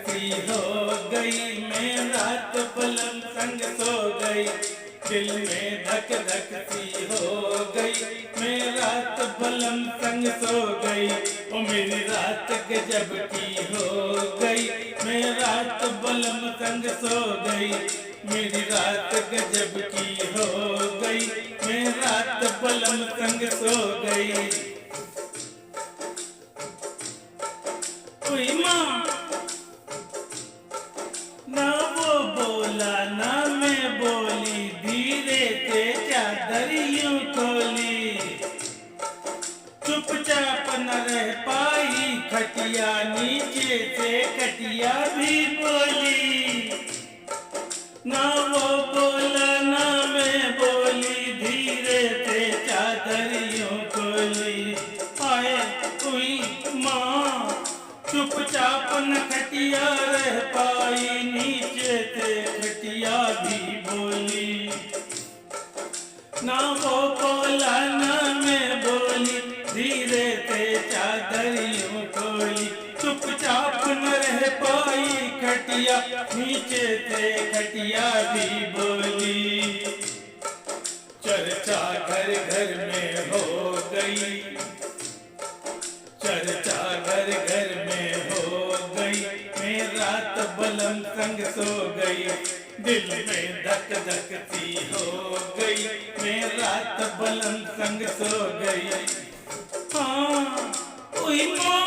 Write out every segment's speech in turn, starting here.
सी हो गई, मैं रात बलम संग सो गई। दिल में धक धक सी हो गई, मैं रात बलम संग सो गई। ओ मेरी रात गजब की हो गई, मैं रात बलम संग सो गई। मेरी रात गजब की हो गई, मैं रात बलम संग सो गई। कोई माँ ना वो बोला ना मैं बोली, धीरे से चादर यूं खोली। चुपचाप न रह पाई खटिया, नीचे से खटिया भी बोली। ना वो बोला ना मैं बोली, धीरे से चादर यूं खोली। आए कोई माँ चुपचाप न खटिया रह पाई, नीचे से खटिया भी बोली। ना वो बोला ना मैं बोली, धीरे से चादर यूं खोली। चुपचाप न रह पाई खटिया, नीचे से खटिया भी बोली। चर्चा घर घर में हो गई, चर्चा घर घर में हो गई। मैं रात बलम संग सो गई, दिल में धक धक सी हो गई। मैं रात बलम संग सो गई। हाँ ओही माँ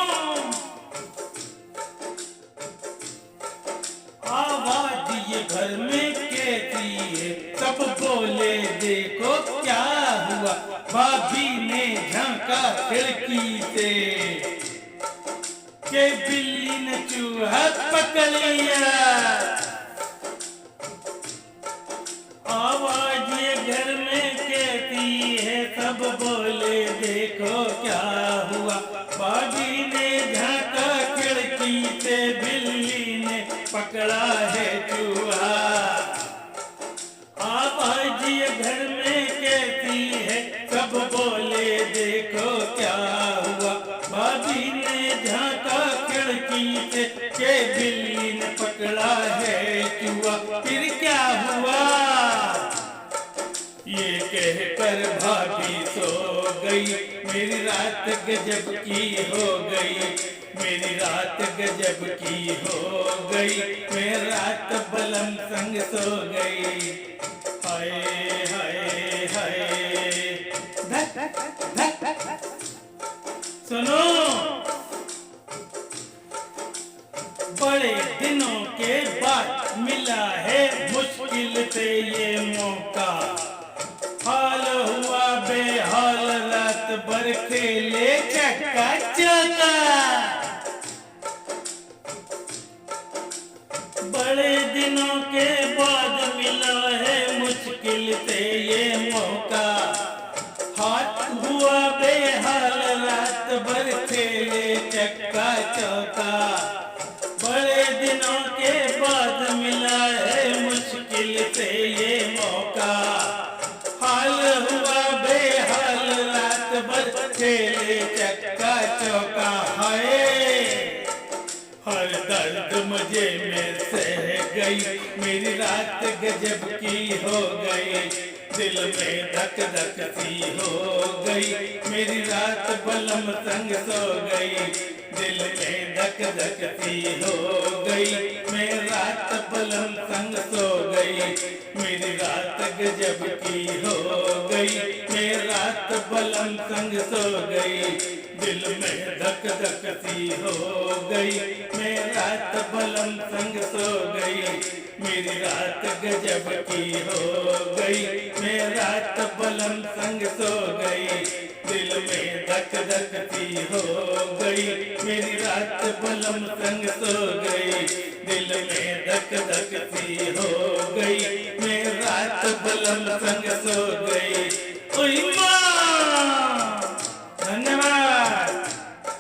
आवाज ये घर में कैसी है, सब बोले देखो क्या हुआ। भाभी ने झांका खिड़की से के बिल्ली ने चूहा पकड़ लिया। आवाज ये घर में कहती है, सब बोले देखो क्या हुआ। भाभी ने झांका खिड़की से, बिल्ली ने पकड़ा है चूहा। आवाज ये घर में कहती है, सब बोले देखो क्या हुआ। भाभी ने झांका खिड़की से के बिल्ली ने पकड़ा है चूहा। फिर क्या हुआ ये कहकर भाभी सो गई। मेरी रात गजब की हो गई, मेरी रात गजब की हो गई। मैं रात बलम संग सो गई। हाय हाय हाय सुनो, बड़े दिनों के बाद मिला है मुश्किल से ये मौका। हाल हुआ बेहाल, रात भर खेले चक्का चौका। बड़े दिनों के बाद मिला है मुश्किल से ये मौका। हाथ हुआ बेहाल, रात भर खेले चक्का चौका। बड़े दिनों के बाद मिला है मुश्किल से ये मौका। हाल हुआ बेहाल, रात भर खेले चक्का चौका। हाय हर दर्द मुझे में सह गई, मेरी रात गजब की हो गई। दिल में धक धक सी हो गई, मेरी रात बलम संग सो गई। दिल में धक धक सी हो गई, मैं रात बलम संग सो गई। मेरी रात गजब की हो गई, मैं रात बलम संग सो गई। दिल में धक धक सी हो गई, मैं रात बलम संग सो गई। मेरी रात गजब की हो गई, मैं रात बलम संग सो गई। दिल में धक धक सी हो गई, मेरी रात बलम संग सो गई। दिल में धक धक सी हो गई, मैं रात बलम संग सो गई।